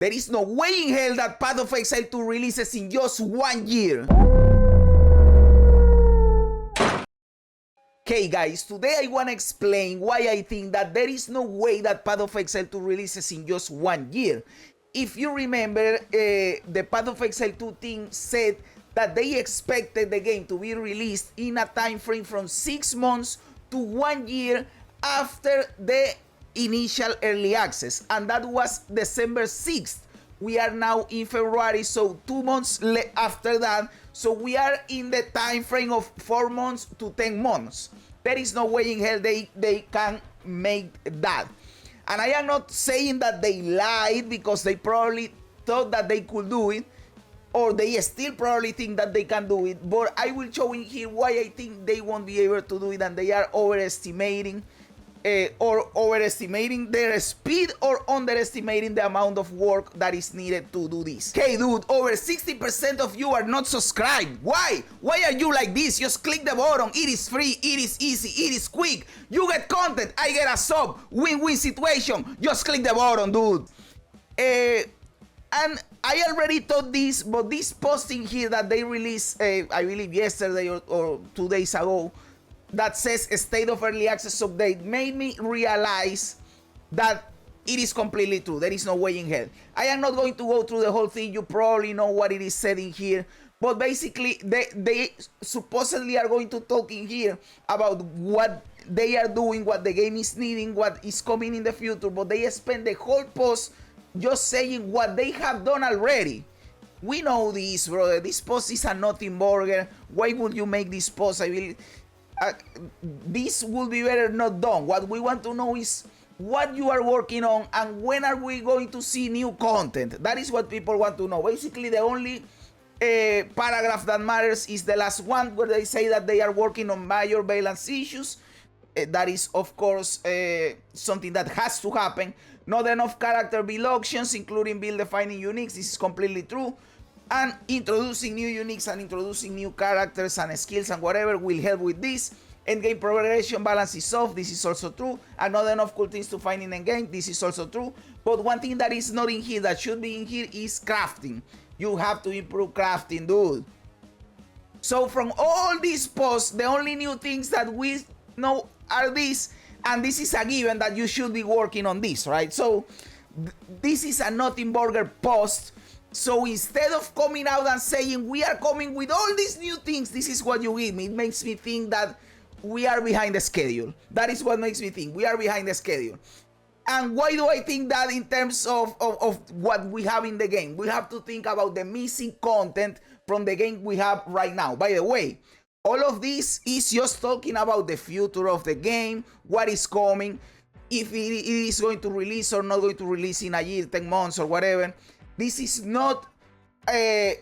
There is no way in hell that Path of Exile 2 releases in just 1 year. Okay guys, today I want to explain why I think that there is no way that Path of Exile 2 releases in just 1 year. If you remember, the Path of Exile 2 team said that they expected the game to be released in a time frame from 6 months to 1 year after the initial early access, and that was December 6th. We are now in February, so 2 months after that, so we are in the time frame of 4 months to 10 months. There is no way in hell they can make that. And I am not saying that they lied, because they probably thought that they could do it, or they still probably think that they can do it, but I will show in here why I think they won't be able to do it, and they are overestimating their speed, or underestimating the amount of work that is needed to do this. Okay dude, over 60% of you are not subscribed. Why are you like this? Just click the button. It is free, it is easy, it is quick. You get content, I get a sub. Win-win situation. Just click the button, dude. And I already thought this, but this posting here that they released, I believe yesterday or 2 days ago, that says State of Early Access Update, made me realize that it is completely true. There is no way in hell. I am not going to go through the whole thing. You probably know what it is said in here. But basically, they supposedly are going to talk in here about what they are doing, what the game is needing, what is coming in the future. But they spend the whole post just saying what they have done already. We know this, brother. This post is a nothing burger. Why would you make this post? I will... this would be better not done. What we want to know is what you are working on and when are we going to see new content. That is what people want to know. Basically, the only paragraph that matters is the last one, where they say that they are working on major balance issues. That is, of course, something that has to happen. Not enough character build options, including build defining uniques. This is completely true. And introducing new uniques and introducing new characters and skills and whatever will help with this. Endgame progression balance is off. This is also true. And not enough cool things to find in endgame. This is also true. But one thing that is not in here, that should be in here, is crafting. You have to improve crafting, dude. So from all these posts, the only new things that we know are this. And this is a given that you should be working on this, right? So this is a nothing burger post. So instead of coming out and saying we are coming with all these new things, this is what you give me. It makes me think that we are behind the schedule. That is what makes me think we are behind the schedule. And why do I think that? In terms of what we have in the game, we have to think about the missing content from the game we have right now. By the way, all of this is just talking about the future of the game, what is coming, if it is going to release or not going to release in a year, 10 months or whatever. This is not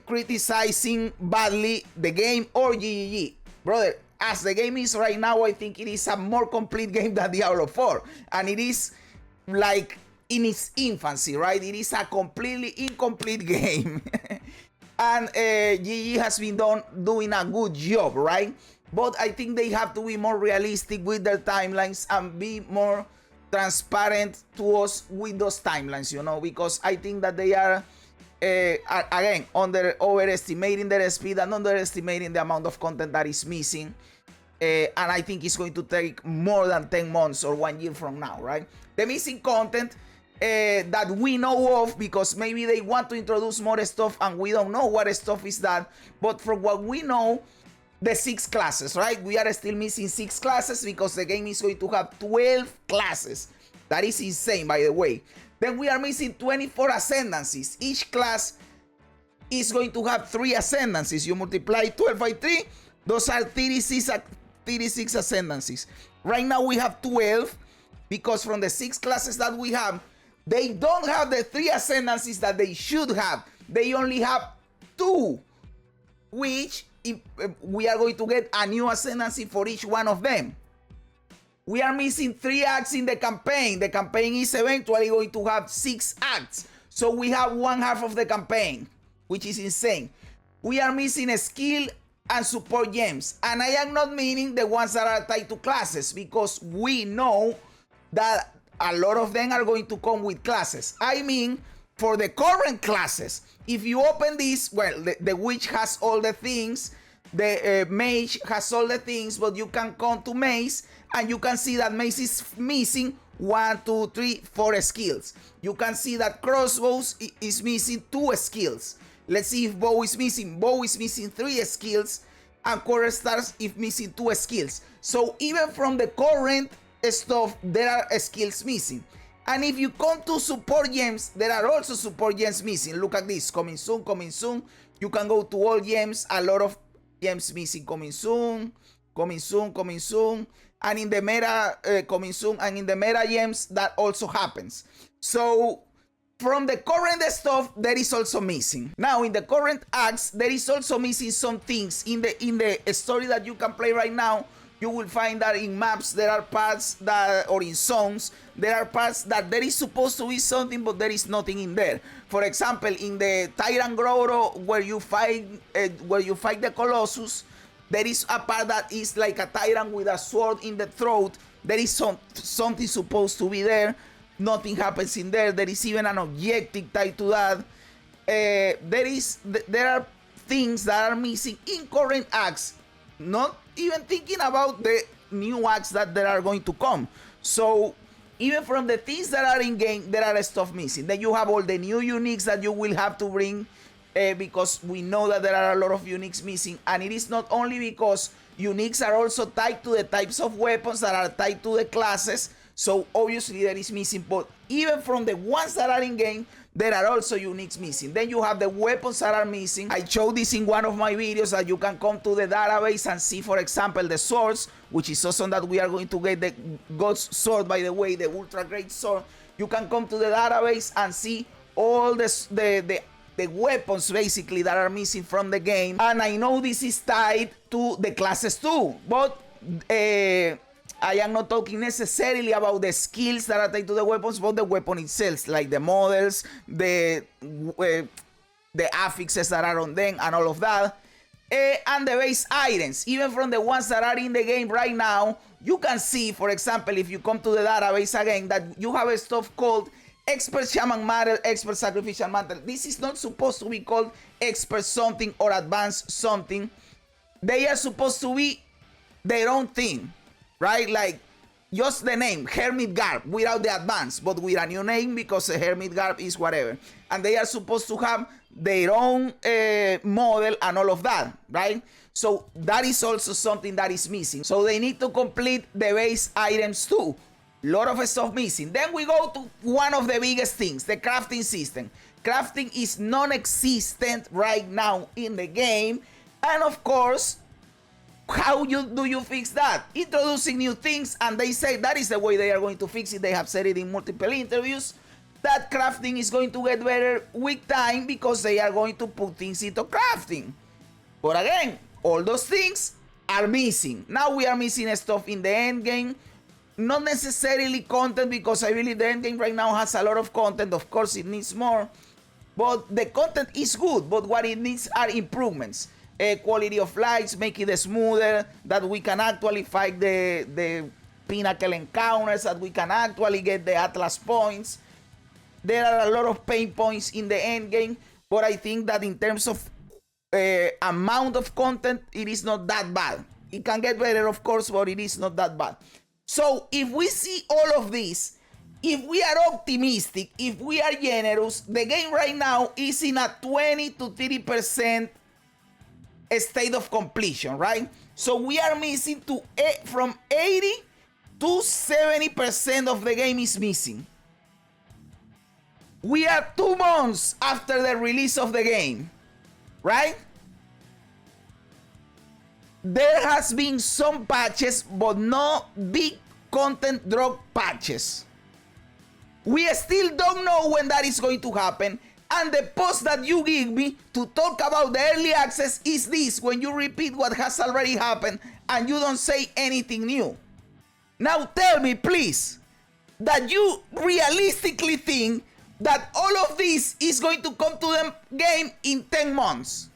criticizing badly the game or GGG. Brother, as the game is right now, I think it is a more complete game than Diablo 4. And it is like in its infancy, right? It is a completely incomplete game. And GG has been doing a good job, right? But I think they have to be more realistic with their timelines and be more transparent to us with those timelines, you know, because I think that they are again overestimating their speed and underestimating the amount of content that is missing, and I think it's going to take more than 10 months or 1 year from now, right? The missing content that we know of, because maybe they want to introduce more stuff and we don't know what stuff is that, but from what we know, the 6 classes, right? We are still missing 6 classes because the game is going to have 12 classes. That is insane, by the way. Then we are missing 24 ascendancies. Each class is going to have 3 ascendancies. You multiply 12 by 3, those are 36 ascendancies. Right now we have 12 because from the 6 classes that we have, they don't have the 3 ascendancies that they should have. They only have 2, which we are going to get a new ascendancy for each one of them. We are missing 3 acts in the campaign. The campaign is eventually going to have 6 acts. So we have 1/2 of the campaign, which is insane. We are missing a skill and support gems. And I am not meaning the ones that are tied to classes, because we know that a lot of them are going to come with classes. I mean for the current classes. If you open this, well, the witch has all the things, the mage has all the things, but you can come to mace and you can see that mace is missing 1, 2, 3, 4 skills. You can see that crossbows is missing 2 skills. Let's see if bow is missing. Bow is missing 3 skills, and quarter stars is missing 2 skills. So even from the current stuff, there are skills missing. And if you come to support gems, there are also support gems missing. Look at this, coming soon, coming soon. You can go to all gems, a lot of gems missing, coming soon, coming soon, coming soon. And in the meta, coming soon, and in the meta gems, that also happens. So from the current stuff, there is also missing. Now in the current acts, there is also missing some things. In the story that you can play right now, you will find that in maps there are parts that, or in zones, there are parts that there is supposed to be something, but there is nothing in there. For example, in the Tyrant Grotto, where you fight the Colossus, there is a part that is like a tyrant with a sword in the throat. There is something supposed to be there. Nothing happens in there. There is even an objective tied to that. There are things that are missing in current acts. Not even thinking about the new acts that there are going to come. So even from the things that are in game, there are stuff missing. Then you have all the new uniques that you will have to bring, because we know that there are a lot of uniques missing. And it is not only because uniques are also tied to the types of weapons that are tied to the classes. So obviously there is missing, but even from the ones that are in game, there are also uniques missing. Then you have the weapons that are missing. I showed this in one of my videos, that you can come to the database and see, for example, the swords, which is awesome that we are going to get the God's sword, by the way, the ultra great sword. You can come to the database and see all the weapons basically that are missing from the game. And I know this is tied to the classes too, but I am not talking necessarily about the skills that are tied to the weapons, but the weapon itself, like the models, the affixes that are on them, and all of that. And the base items, even from the ones that are in the game right now, you can see, for example, if you come to the database again, that you have a stuff called Expert Shaman Mantle, Expert Sacrificial Mantle. This is not supposed to be called Expert something or Advanced something. They are supposed to be their own thing. Right? Like just the name, Hermit Garb, without the advance, but with a new name, because the Hermit Garb is whatever. And they are supposed to have their own model and all of that, right? So that is also something that is missing. So they need to complete the base items too. Lot of stuff missing. Then we go to one of the biggest things, the crafting system. Crafting is non-existent right now in the game. And of course, how do you fix that? Introducing new things, and they say that is the way they are going to fix it. They have said it in multiple interviews, that crafting is going to get better with time because they are going to put things into crafting. But again, all those things are missing. Now we are missing stuff in the end game. Not necessarily content, because I believe the end game right now has a lot of content. Of course, it needs more, but the content is good. But what it needs are improvements. Quality of lights, make it smoother, that we can actually fight the pinnacle encounters, that we can actually get the Atlas points. There are a lot of pain points in the end game, but I think that in terms of amount of content, it is not that bad. It can get better, of course, but it is not that bad. So if we see all of this, if we are optimistic, if we are generous, the game right now is in a 20 to 30% state of completion, right? So we are missing from 80 to 70% of the game is missing. We are 2 months after the release of the game, right? There has been some patches, but no big content drop patches. We still don't know when that is going to happen. And the post that you give me to talk about the early access is this, when you repeat what has already happened and you don't say anything new. Now tell me, please, that you realistically think that all of this is going to come to the game in 10 months.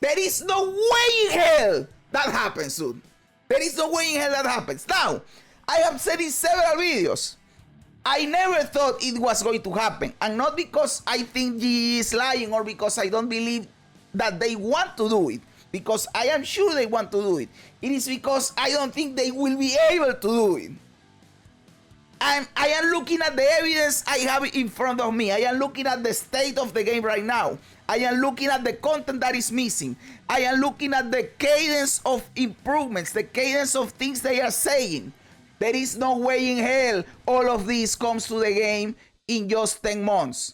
There is no way in hell that happens, dude. There is no way in hell that happens. Now, I have said in several videos, I never thought it was going to happen. And not because I think GE is lying or because I don't believe that they want to do it. Because I am sure they want to do it. It is because I don't think they will be able to do it. I am looking at the evidence I have in front of me. I am looking at the state of the game right now. I am looking at the content that is missing. I am looking at the cadence of improvements, the cadence of things they are saying. There is no way in hell all of this comes to the game in just 10 months.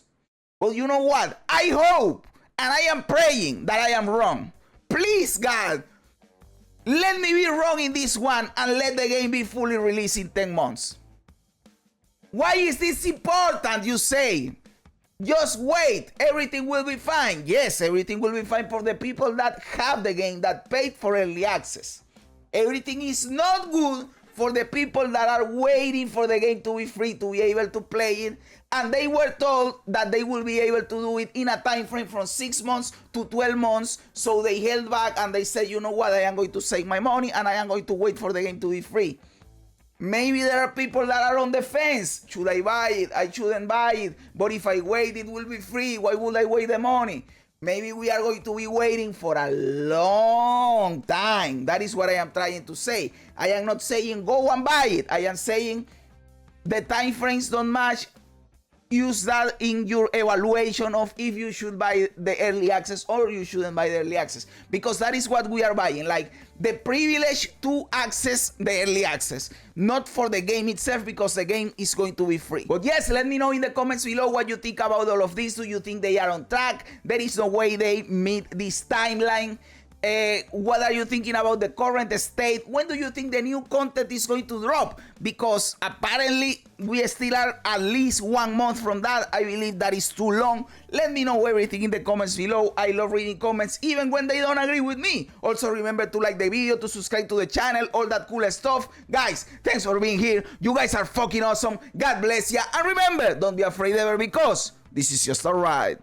Well, you know what? I hope and I am praying that I am wrong. Please, God, let me be wrong in this one and let the game be fully released in 10 months. Why is this important, you say? Just wait, everything will be fine. Yes, everything will be fine for the people that have the game, that paid for early access. Everything is not good for the people that are waiting for the game to be free, to be able to play it. And they were told that they will be able to do it in a time frame from 6 months to 12 months. So they held back and they said, you know what, I am going to save my money and I am going to wait for the game to be free. Maybe there are people that are on the fence. Should I buy it? I shouldn't buy it. But if I wait, it will be free. Why would I wait the money? Maybe we are going to be waiting for a long time. That is what I am trying to say. I am not saying go and buy it. I am saying the time frames don't match. Use that in your evaluation of if you should buy the early access or you shouldn't buy the early access, because that is what we are buying, like the privilege to access the early access, not for the game itself, because the game is going to be free. But yes, let me know in the comments below what you think about all of this. Do you think they are on track? There is no way they meet this timeline. What are you thinking about the current state? When do you think the new content is going to drop? Because apparently we still are at least 1 month from that. I believe that is too long. Let me know everything in the comments below. I love reading comments even when they don't agree with me. Also remember to like the video, to subscribe to the channel, all that cool stuff. Guys, thanks for being here. You guys are fucking awesome. God bless ya. And remember, don't be afraid ever, because this is just a ride.